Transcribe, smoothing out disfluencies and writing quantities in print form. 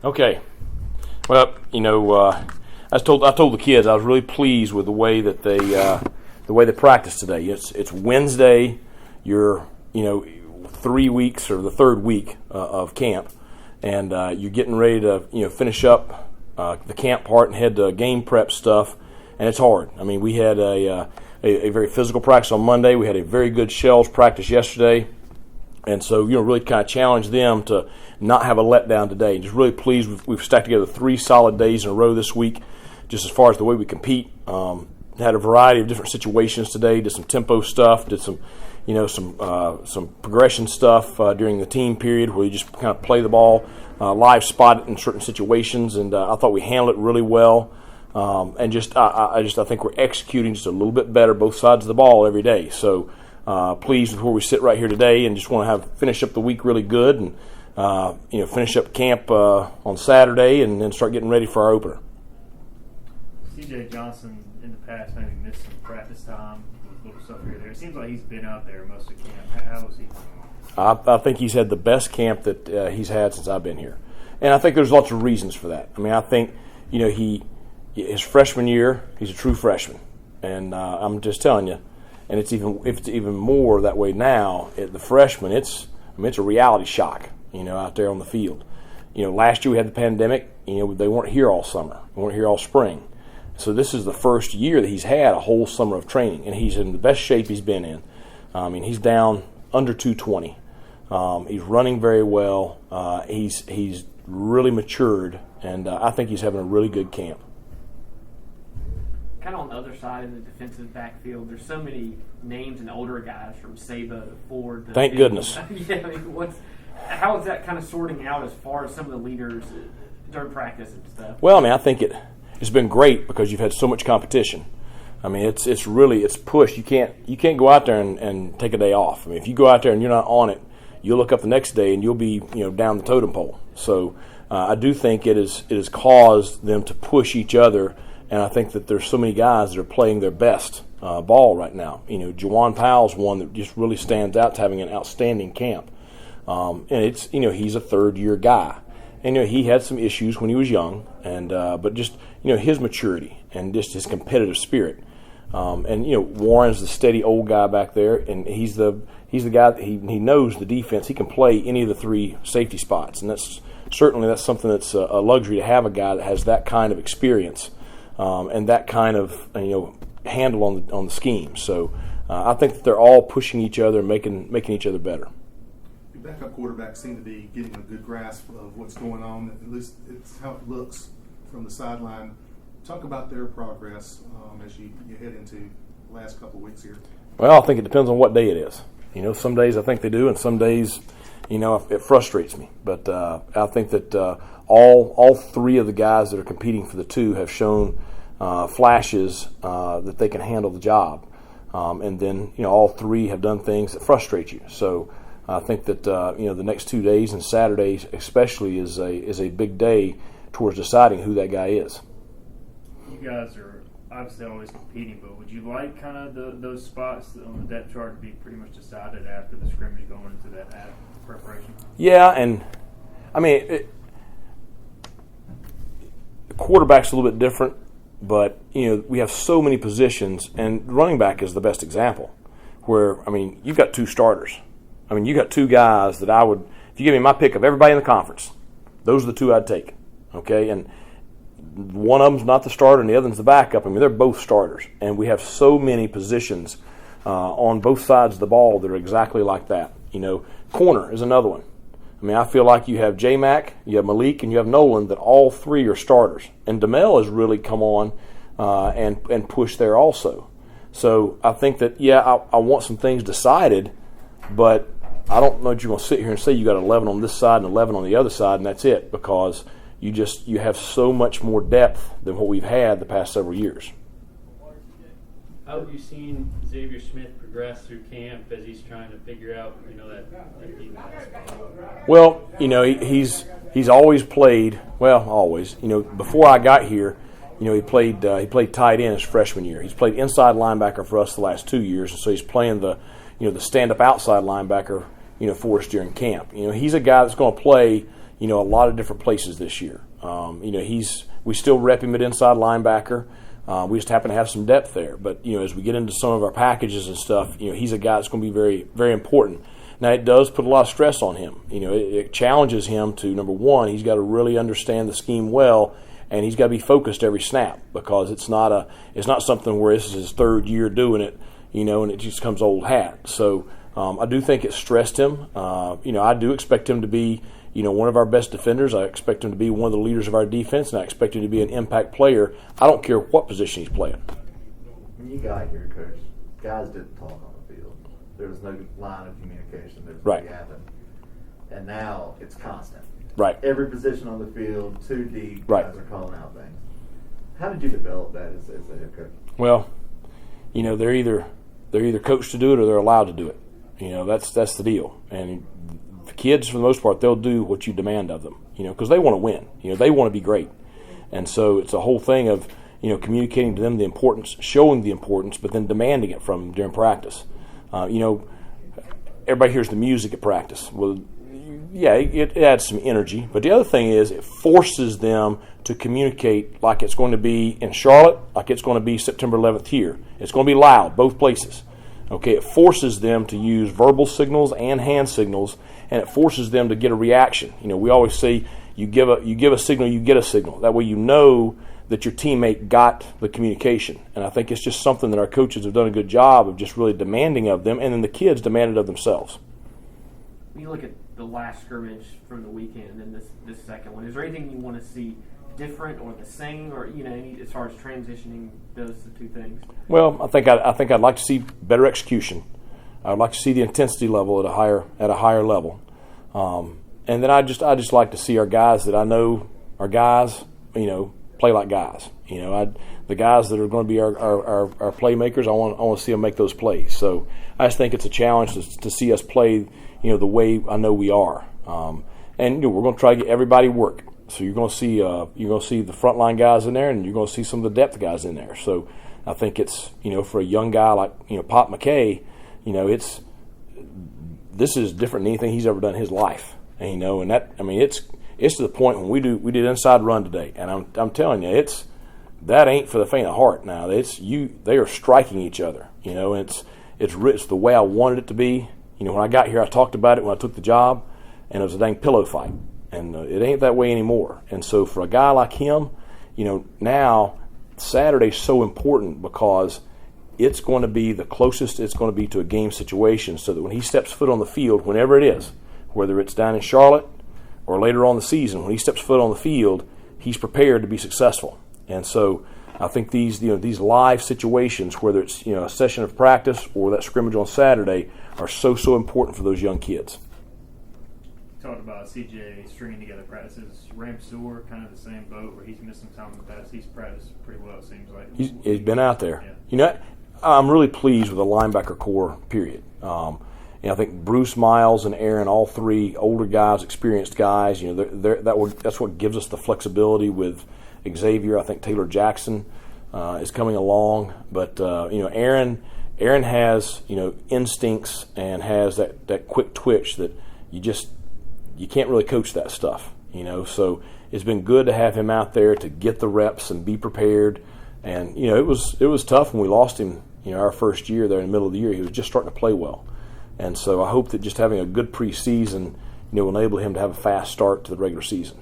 Okay. Well, I told the kids I was really pleased with the way that they practiced today. It's Wednesday. You're 3 weeks or the third week of camp, and you're getting ready to finish up the camp part and head to game prep stuff, and it's hard. I mean, we had a very physical practice on Monday. We had a very good shells practice yesterday. And so, really kind of challenge them to not have a letdown today. Just really pleased we've stacked together 3 solid days in a row this week, just as far as the way we compete. Had a variety of different situations today. Did some tempo stuff. Did some, some progression stuff during the team period where you just kind of play the ball, live spot it in certain situations, and I thought we handled it really well. And I think we're executing just a little bit better both sides of the ball every day. So. Pleased with where we sit right here today, and just want to finish up the week really good, and finish up camp on Saturday, and then start getting ready for our opener. C.J. Johnson in the past maybe missed some practice time, little stuff here or there. It seems like he's been out there most of camp. How was he? I think he's had the best camp that he's had since I've been here, and I think there's lots of reasons for that. I mean, I think his freshman year, he's a true freshman, and I'm just telling you. And it's even more that way now. The freshmen, it's a reality shock, out there on the field. Last year we had the pandemic. They weren't here all summer. They weren't here all spring. So this is the first year that he's had a whole summer of training, and he's in the best shape he's been in. He's down under 220. He's running very well. He's really matured, and I think he's having a really good camp. Kind of on the other side in the defensive backfield, there's so many names and older guys from Saba to Ford. To Thank goodness. Yeah, I mean, how is that kind of sorting out as far as some of the leaders during practice and stuff? Well, I think it's been great because you've had so much competition. I mean, it's really pushed. You can't go out there and take a day off. I mean, if you go out there and you're not on it, you'll look up the next day and you'll be down the totem pole. So I do think it has caused them to push each other. And I think that there's so many guys that are playing their best ball right now. Juwan Powell's one that just really stands out to having an outstanding camp. And it's he's a third-year guy. And he had some issues when he was young, and but just his maturity and just his competitive spirit. And Warren's the steady old guy back there, and he's the guy that he knows the defense. He can play any of the 3 safety spots, and that's something that's a luxury to have a guy that has that kind of experience. And that kind of handle on the scheme. So I think that they're all pushing each other and making each other better. Your backup quarterbacks seem to be getting a good grasp of what's going on. At least it's how it looks from the sideline. Talk about their progress as you head into the last couple of weeks here. Well, I think it depends on what day it is. Some days I think they do, and some days, it frustrates me. But I think that all 3 of the guys that are competing for the 2 have shown flashes that they can handle the job. And then, all 3 have done things that frustrate you. So I think that, the next 2 days and Saturday especially is a big day towards deciding who that guy is. You guys are obviously always competing, but would you like kind of those spots on the depth chart to be pretty much decided after the scrimmage going into that preparation? Yeah, and I mean, the quarterback's a little bit different. But, we have so many positions, and running back is the best example where, you've got 2 starters. You got 2 guys that if you give me my pick of everybody in the conference, those are the 2 I'd take, okay? And one of them's not the starter and the other one's the backup. They're both starters. And we have so many positions on both sides of the ball that are exactly like that. Corner is another one. I feel like you have J-Mac, you have Malik, and you have Nolan, that all 3 are starters. And DeMel has really come on and pushed there also. So I think that, I want some things decided, but I don't know that you're going to sit here and say you got 11 on this side and 11 on the other side, and that's it, because you have so much more depth than what we've had the past several years. How have you seen Xavier Smith progress through camp as he's trying to figure out, that team? Well, he's always played. Well, always. Before I got here, he played tight end his freshman year. He's played inside linebacker for us the last 2 years, and so he's playing the stand up outside linebacker, for us during camp. He's a guy that's going to play, a lot of different places this year. We still rep him at inside linebacker. We just happen to have some depth there. But, as we get into some of our packages and stuff, he's a guy that's going to be very, very important. Now, it does put a lot of stress on him. It challenges him to, number one, he's got to really understand the scheme well, and he's got to be focused every snap, because it's not something where this is his third year doing it, and it just comes old hat. So I do think it stressed him. I do expect him to be, one of our best defenders. I expect him to be one of the leaders of our defense, and I expect him to be an impact player. I don't care what position he's playing. When you got here, Coach, guys didn't talk on the field. There was no line of communication. There was no gapping. And now it's constant. Right. Every position on the field, 2 deep, right. Guys are calling out things. How did you develop that as a head coach? Well, they're either coached to do it or they're allowed to do it. That's the deal. And the kids, for the most part, they'll do what you demand of them. Because they want to win. They want to be great. And so it's a whole thing of communicating to them the importance, showing the importance, but then demanding it from them during practice. Everybody hears the music at practice. Well, yeah, it adds some energy. But the other thing is it forces them to communicate like it's going to be in Charlotte, like it's going to be September 11th here. It's going to be loud, both places. Okay, it forces them to use verbal signals and hand signals, and it forces them to get a reaction. We always say you give a signal, you get a signal. That way you know that your teammate got the communication. And I think it's just something that our coaches have done a good job of just really demanding of them, and then the kids demand it of themselves. When you look at the last scrimmage from the weekend and this second one, is there anything you want to see different or the same, or as far as transitioning those two things? Well, I think I'd like to see better execution. I'd like to see the intensity level at a higher level, and then I just like to see our guys that I know are guys, play like guys. The guys that are going to be our playmakers, I want to see them make those plays. So I just think it's a challenge to see us play, the way I know we are. And we're going to try to get everybody work. So you're going to see the frontline guys in there, and you're going to see some of the depth guys in there. So I think it's for a young guy like Pop McKay, this is different than anything he's ever done in his life. And it's to the point when we did inside run today, and I'm telling you, that ain't for the faint of heart. Now they are striking each other. It's the way I wanted it to be. When I got here, I talked about it when I took the job, and it was a dang pillow fight, and it ain't that way anymore. And so for a guy like him, now Saturday's so important because it's going to be the closest it's going to be to a game situation, so that when he steps foot on the field, whenever it is, whether it's down in Charlotte or later on the season, when he steps foot on the field, he's prepared to be successful. And so I think these live situations, whether it's a session of practice or that scrimmage on Saturday, are so important for those young kids. Talked about CJ stringing together practices. Ramseur, kind of the same boat where he's missing time in the past. He's practiced pretty well, it seems like. He's been out there. Yeah. I'm really pleased with the linebacker core, period. I think Bruce, Miles, and Aaron, all three older guys, experienced guys, that's what gives us the flexibility with Xavier. I think Taylor Jackson is coming along. But, Aaron has, instincts and has that quick twitch that you can't really coach that stuff, So it's been good to have him out there to get the reps and be prepared. And, it was tough when we lost him, our first year there in the middle of the year. He was just starting to play well. And so I hope that just having a good preseason, will enable him to have a fast start to the regular season.